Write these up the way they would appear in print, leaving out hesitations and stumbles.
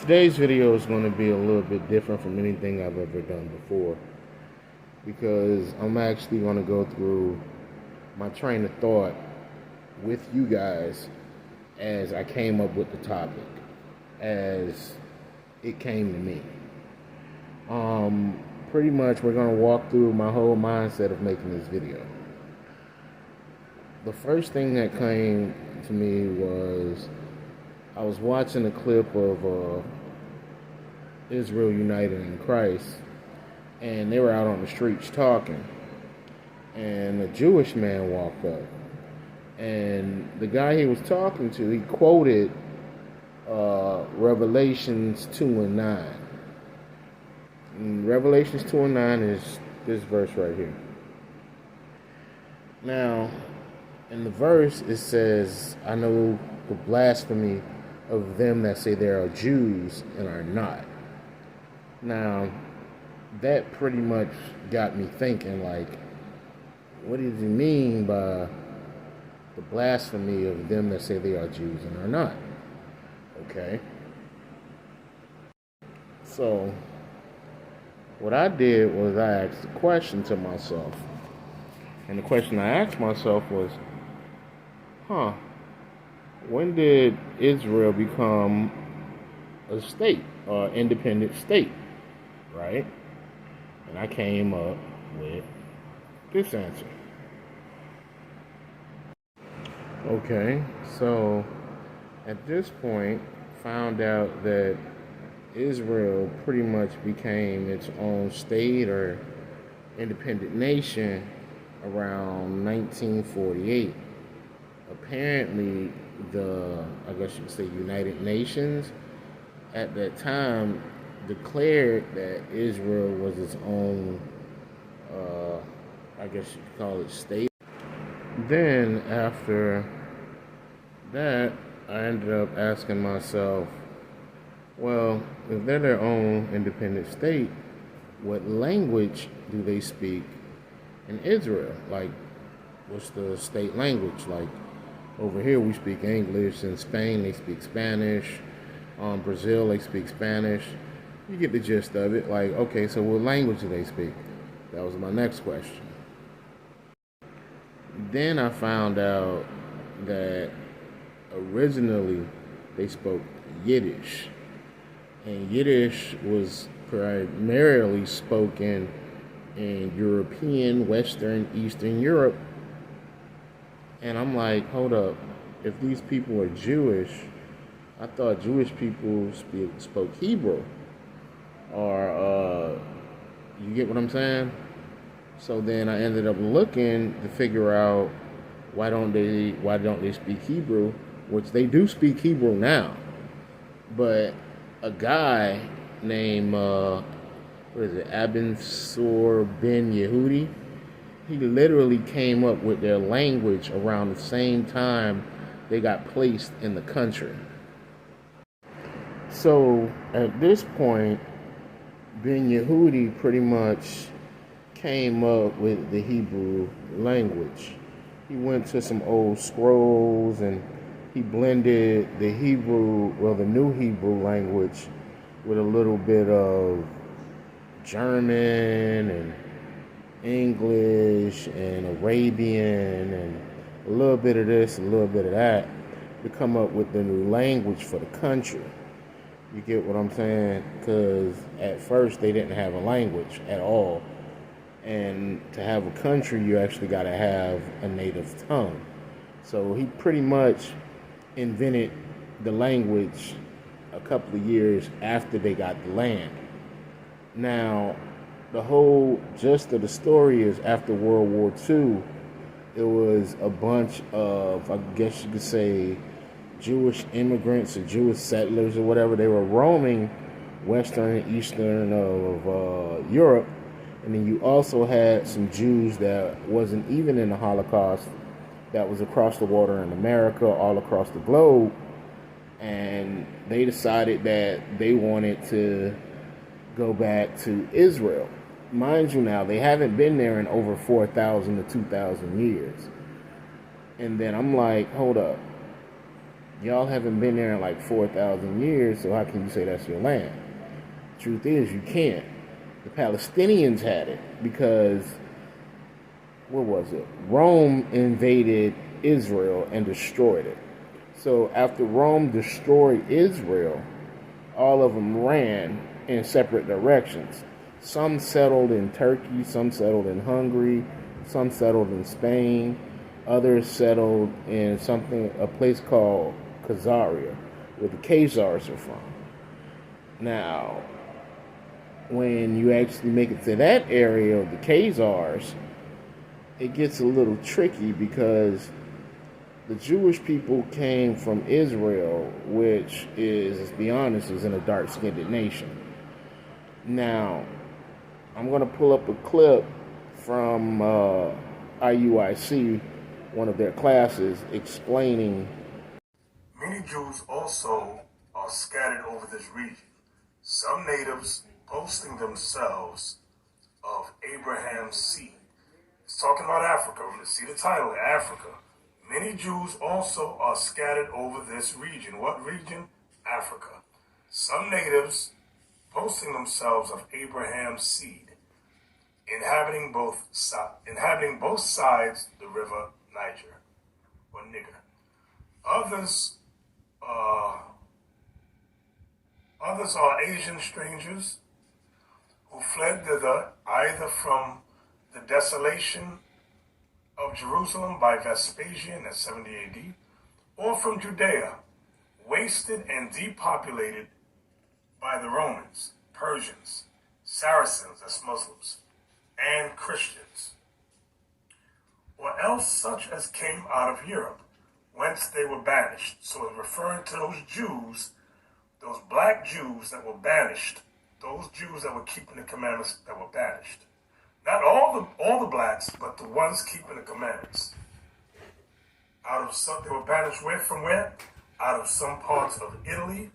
Today's video is going to be a little bit different from anything I've ever done before because I'm actually going to go through my train of thought with you guys as I came up with the topic, as it came to me. Pretty much we're going to walk through my whole mindset of making this video. The first thing that came to me was I was watching a clip of Israel United in Christ, and they were out on the streets talking, and a Jewish man walked up, and the guy he was talking to, he quoted Revelations 2 and 9. And Revelations 2 and 9 is this verse right here. Now, in the verse, it says, I know the blasphemy of them that say they are Jews and are not. Now, that pretty much got me thinking, like, what does he mean by the blasphemy of them that say they are Jews and are not? Okay. So, what I did was I asked a question to myself. And the question I asked myself was, when did Israel become a state, or independent state, right? And I came up with this answer. Okay, so at this point, found out that Israel pretty much became its own state or independent nation around 1948. Apparently, I guess you could say United Nations at that time declared that Israel was its own, I guess you could call it state. Then after that, I ended up asking myself, well, if they're their own independent state, what language do they speak in Israel? Like, what's the state language? Like, over here we speak English. In Spain they speak Spanish. Brazil they speak Spanish. You get the gist of it. Like, okay, so what language do they speak? That was my next question. Then I found out that originally they spoke Yiddish. And Yiddish was primarily spoken in European, Western, Eastern Europe. And I'm like, hold up, if these people are Jewish, I thought Jewish people spoke Hebrew. Or, you get what I'm saying? So then I ended up looking to figure out why don't they speak Hebrew, which they do speak Hebrew now. But a guy named, Abin Sur Ben Yehudi, he literally came up with their language around the same time they got placed in the country. So at this point, Ben Yehudi pretty much came up with the Hebrew language. He went to some old scrolls and he blended the new Hebrew language with a little bit of German and English and Arabian and a little bit of this, a little bit of that, to come up with the new language for the country. You get what I'm saying? Because at first they didn't have a language at all. And to have a country, you actually got to have a native tongue. So he pretty much invented the language a couple of years after they got the land. Now, the whole gist of the story is after World War II, it was a bunch of, I guess you could say, Jewish immigrants or Jewish settlers or whatever. They were roaming Western and Eastern of Europe. And then you also had some Jews that wasn't even in the Holocaust, that was across the water in America, all across the globe. And they decided that they wanted to go back to Israel. Mind you now, they haven't been there in over 4,000 to 2,000 years. And then I'm like, hold up. Y'all haven't been there in like 4,000 years, so how can you say that's your land? Truth is, you can't. The Palestinians had it because, what was it? Rome invaded Israel and destroyed it. So after Rome destroyed Israel, all of them ran in separate directions. Some settled in Turkey, some settled in Hungary, some settled in Spain, others settled in a place called Khazaria, where the Khazars are from. Now, when you actually make it to that area of the Khazars, it gets a little tricky because the Jewish people came from Israel, which is, let's be honest, is in a dark-skinned nation. Now, I'm going to pull up a clip from IUIC, one of their classes, explaining. Many Jews also are scattered over this region, some natives boasting themselves of Abraham's seed. It's talking about Africa. We're going to see the title, Africa. Many Jews also are scattered over this region. What region? Africa. Some natives boasting themselves of Abraham's seed, inhabiting both sides the river Niger, or Niger. Others are Asian strangers who fled thither either from the desolation of Jerusalem by Vespasian at 70 AD, or from Judea, wasted and depopulated by the Romans, Persians, Saracens, that's Muslims, and Christians, or else such as came out of Europe, whence they were banished. So it's referring to those Jews, those black Jews that were banished, those Jews that were keeping the commandments that were banished. Not all the blacks, but the ones keeping the commandments. They were banished from where? Out of some parts of Italy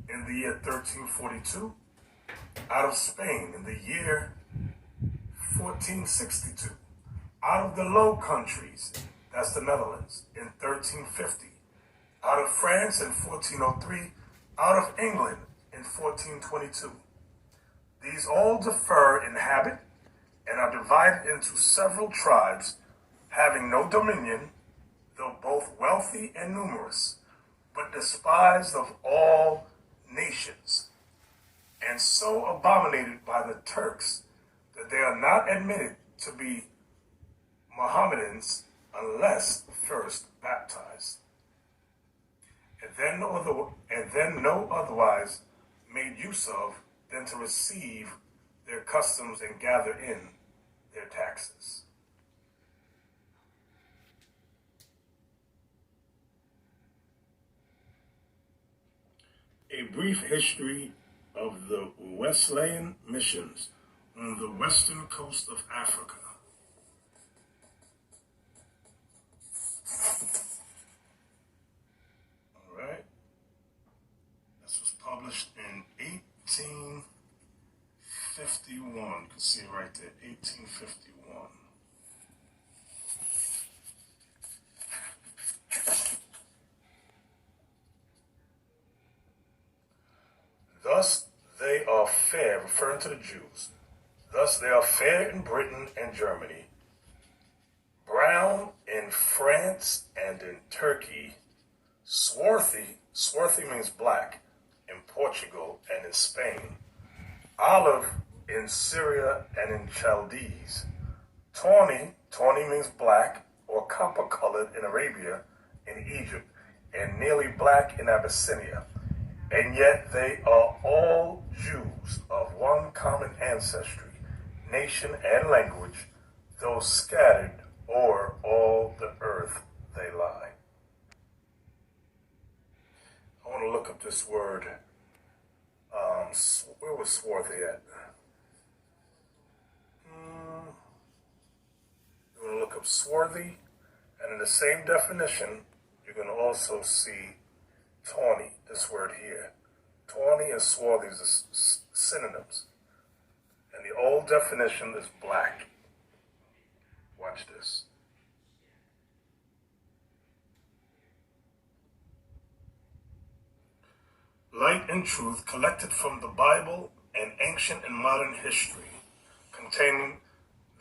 in the year 1342, out of Spain in the year 1462, out of the Low Countries, that's the Netherlands, in 1350, out of France in 1403, out of England in 1422. These all differ in habit and are divided into several tribes, having no dominion, though both wealthy and numerous, but despised of all nations, and so abominated by the Turks that they are not admitted to be Mohammedans unless first baptized, and then no otherwise made use of than to receive their customs and gather in their taxes. A brief history of the Wesleyan missions on the western coast of Africa. All right. This was published in 1851. You can see it right there, 1851. Thus they are fair, referring to the Jews. Thus they are fair in Britain and Germany, brown in France and in Turkey, swarthy means black, in Portugal and in Spain, olive in Syria and in Chaldees, tawny means black or copper-colored in Arabia, in Egypt, and nearly black in Abyssinia. And yet they are all Jews of one common ancestry, nation, and language, though scattered o'er all the earth they lie. I want to look up this word. Where was swarthy at? You're going to look up swarthy, and in the same definition, you're going to also see tawny, this word here. Tawny and swarthy is synonyms. And the old definition is black. Watch this. Light and Truth, collected from the Bible and ancient and modern history, containing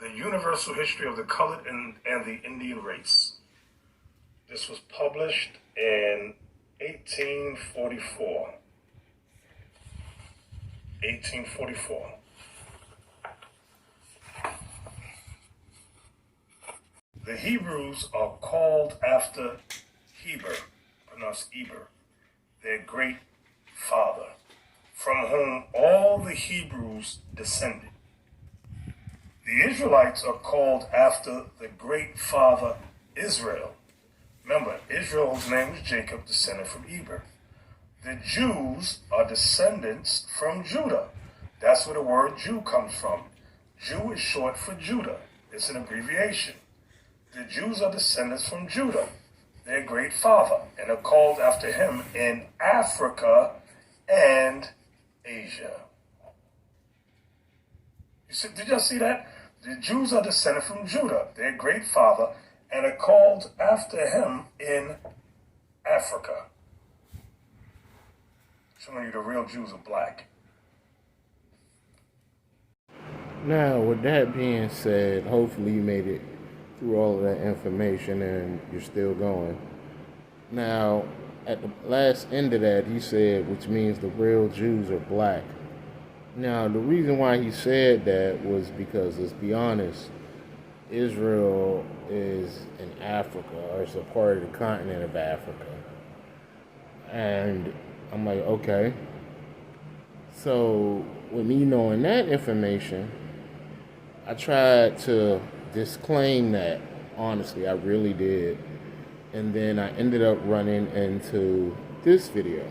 the universal history of the colored and the Indian race. This was published in 1844. 1844. The Hebrews are called after Heber, pronounced Eber, their great father, from whom all the Hebrews descended. The Israelites are called after the great father Israel. Remember, Israel's name was Jacob, descended from Eber. The Jews are descendants from Judah. That's where the word Jew comes from. Jew is short for Judah. It's an abbreviation. The Jews are descendants from Judah, their great father, and are called after him in Africa and Asia. Did y'all see that? The Jews are descended from Judah, their great father, and are called after him in Africa. Showing you the real Jews are black. Now, with that being said, hopefully you made it through all of that information and you're still going. Now, at the last end of that, he said, which means the real Jews are black. Now, the reason why he said that was because, let's be honest, Israel is in Africa, or it's a part of the continent of Africa. And I'm like, okay. So, with me knowing that information, I tried to disclaim that. Honestly, I really did. And then I ended up running into this video.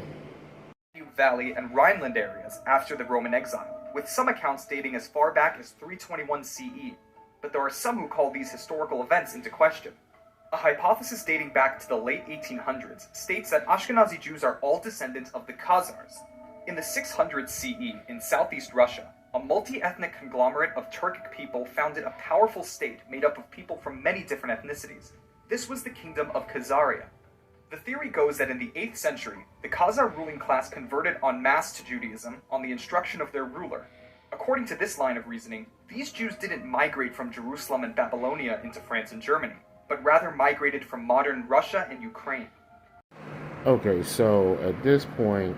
Valley and Rhineland areas after the Roman exile, with some accounts dating as far back as 321 CE, but there are some who call these historical events into question. A hypothesis dating back to the late 1800s states that Ashkenazi Jews are all descendants of the Khazars. In the 600s CE, in southeast Russia, a multi-ethnic conglomerate of Turkic people founded a powerful state made up of people from many different ethnicities. This was the Kingdom of Khazaria. The theory goes that in the 8th century, the Khazar ruling class converted en masse to Judaism on the instruction of their ruler. According to this line of reasoning, these Jews didn't migrate from Jerusalem and Babylonia into France and Germany, but rather migrated from modern Russia and Ukraine. Okay, so at this point,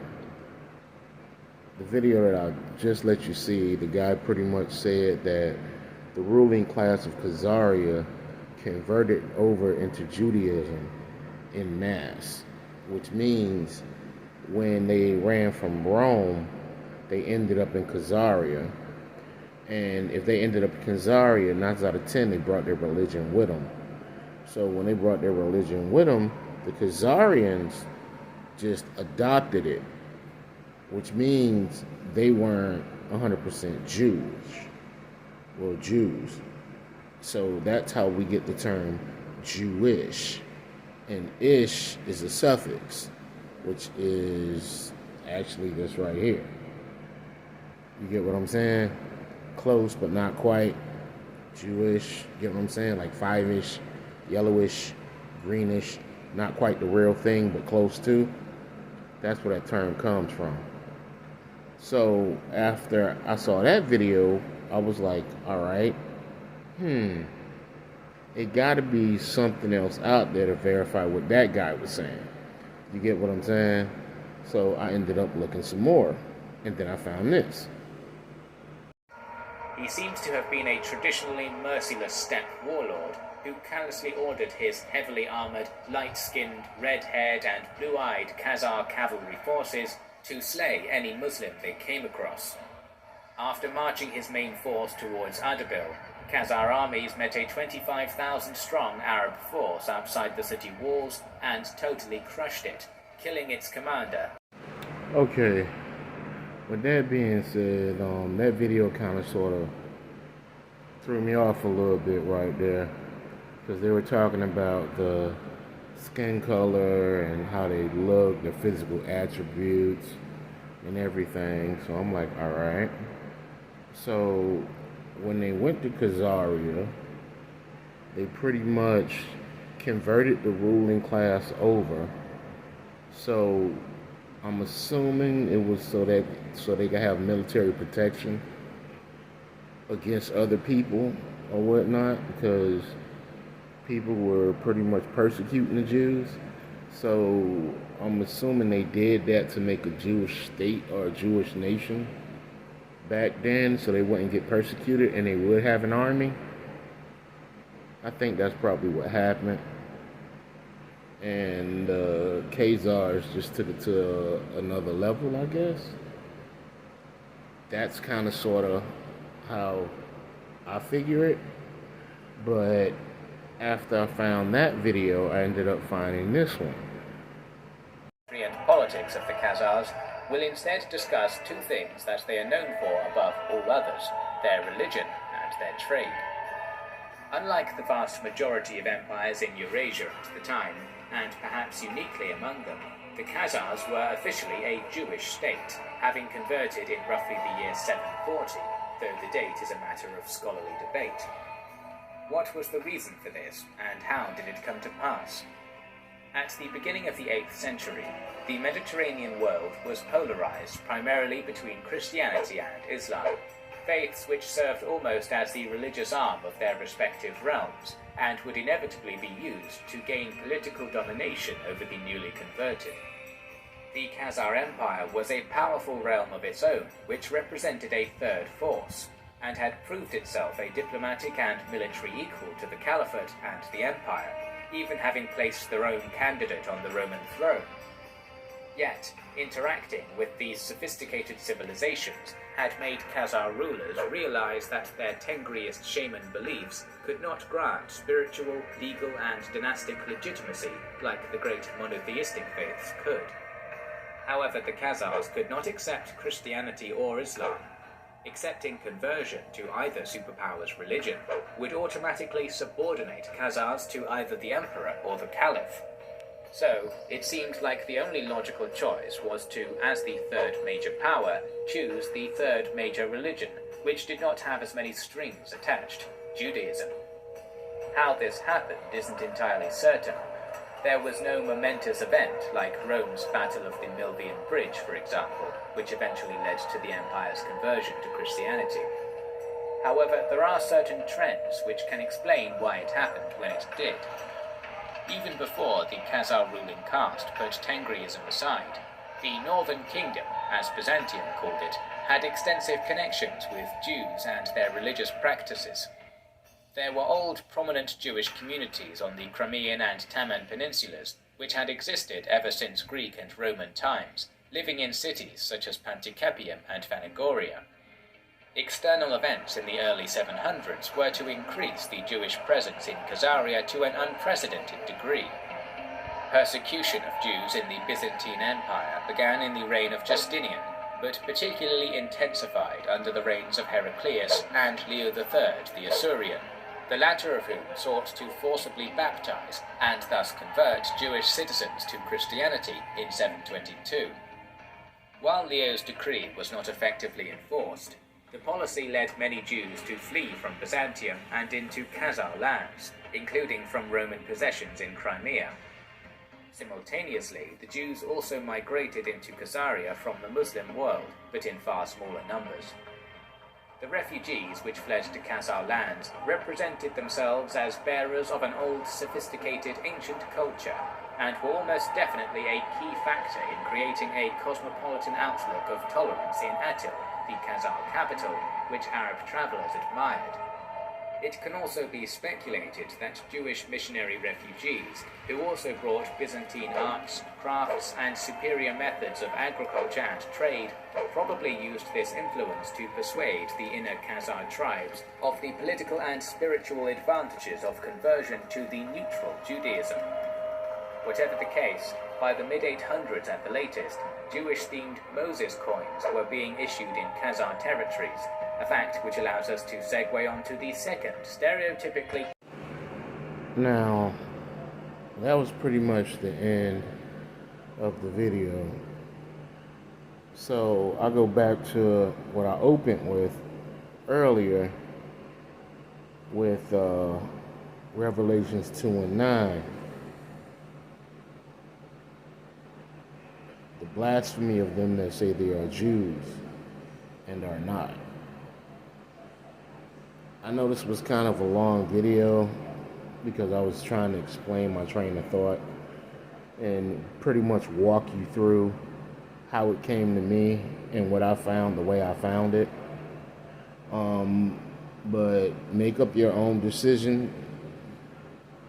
the video that I just let you see, the guy pretty much said that the ruling class of Khazaria converted over into Judaism in mass, which means when they ran from Rome, they ended up in Khazaria. And if they ended up in Khazaria, 9 out of 10, they brought their religion with them. So when they brought their religion with them, the Khazarians just adopted it, which means they weren't 100% Jewish. Well, Jews. So that's how we get the term Jewish. And ish is a suffix, which is actually this right here. You get what I'm saying? Close, but not quite. Jewish, get what I'm saying? Like 5-ish, yellowish, greenish. Not quite the real thing, but close to. That's where that term comes from. So after I saw that video, I was like, all right, it gotta be something else out there to verify what that guy was saying. You get what I'm saying? So I ended up looking some more, and then I found this. He seems to have been a traditionally merciless steppe warlord who callously ordered his heavily armored, light-skinned, red-haired and blue-eyed Khazar cavalry forces to slay any Muslim they came across. After marching his main force towards Ardabil, Khazar armies met a 25,000-strong Arab force outside the city walls and totally crushed it, killing its commander. Okay, with that being said, that video kind of sort of threw me off a little bit right there, because they were talking about the skin color and how they look, their physical attributes and everything. So I'm like, all right. So when they went to Khazaria, they pretty much converted the ruling class over. So I'm assuming it was so they could have military protection against other people or whatnot, because people were pretty much persecuting the Jews. So I'm assuming they did that to make a Jewish state or a Jewish nation back then, so they wouldn't get persecuted and they would have an army. I think that's probably what happened. And Khazars just took it to another level, I guess. That's kind of sort of how I figure it. But after I found that video, I ended up finding this one. And politics of the Khazars will instead discuss two things that they are known for above all others: their religion and their trade. Unlike the vast majority of empires in Eurasia at the time, and perhaps uniquely among them, the Khazars were officially a Jewish state, having converted in roughly the year 740, though the date is a matter of scholarly debate. What was the reason for this, and how did it come to pass? At the beginning of the 8th century, the Mediterranean world was polarized primarily between Christianity and Islam, faiths which served almost as the religious arm of their respective realms, and would inevitably be used to gain political domination over the newly converted. The Khazar Empire was a powerful realm of its own, which represented a third force, and had proved itself a diplomatic and military equal to the Caliphate and the Empire, even having placed their own candidate on the Roman throne. Yet, interacting with these sophisticated civilizations had made Khazar rulers realize that their Tengriist shaman beliefs could not grant spiritual, legal, and dynastic legitimacy like the great monotheistic faiths could. However, the Khazars could not accept Christianity or Islam. Accepting conversion to either superpower's religion would automatically subordinate Khazars to either the emperor or the caliph. So, it seemed like the only logical choice was to, as the third major power, choose the third major religion, which did not have as many strings attached: Judaism. How this happened isn't entirely certain. There was no momentous event like Rome's Battle of the Milvian Bridge, for example, which eventually led to the empire's conversion to Christianity. However, there are certain trends which can explain why it happened when it did. Even before the Khazar ruling caste put Tengriism aside, the Northern Kingdom, as Byzantium called it, had extensive connections with Jews and their religious practices. There were old prominent Jewish communities on the Crimean and Taman peninsulas, which had existed ever since Greek and Roman times, living in cities such as Panticapaeum and Phanagoria. External events in the early 700s were to increase the Jewish presence in Khazaria to an unprecedented degree. Persecution of Jews in the Byzantine Empire began in the reign of Justinian, but particularly intensified under the reigns of Heraclius and Leo III the Isaurian, the latter of whom sought to forcibly baptize and thus convert Jewish citizens to Christianity in 722. While Leo's decree was not effectively enforced, the policy led many Jews to flee from Byzantium and into Khazar lands, including from Roman possessions in Crimea. Simultaneously, the Jews also migrated into Khazaria from the Muslim world, but in far smaller numbers. The refugees which fled to Khazar lands represented themselves as bearers of an old, sophisticated, ancient culture, and were almost definitely a key factor in creating a cosmopolitan outlook of tolerance in Atil, the Khazar capital, which Arab travelers admired. It can also be speculated that Jewish missionary refugees, who also brought Byzantine arts, crafts, and superior methods of agriculture and trade, probably used this influence to persuade the inner Khazar tribes of the political and spiritual advantages of conversion to the neutral Judaism. Whatever the case, by the mid-800s at the latest, Jewish-themed Moses coins were being issued in Khazar territories, a fact which allows us to segue onto the second, stereotypically... Now, that was pretty much the end of the video. So, I'll go back to what I opened with earlier with Revelations 2 and 9. The blasphemy of them that say they are Jews and are not. I know this was kind of a long video because I was trying to explain my train of thought and pretty much walk you through how it came to me and what I found the way I found it. But make up your own decision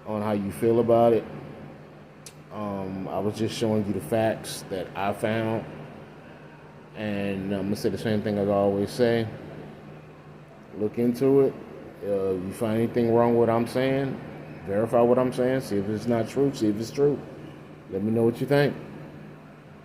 on how you feel about it. I was just showing you the facts that I found, and I'm gonna say the same thing as I always say. Look into it. You find anything wrong with what I'm saying, verify what I'm saying, see if it's not true, see if it's true. Let me know what you think.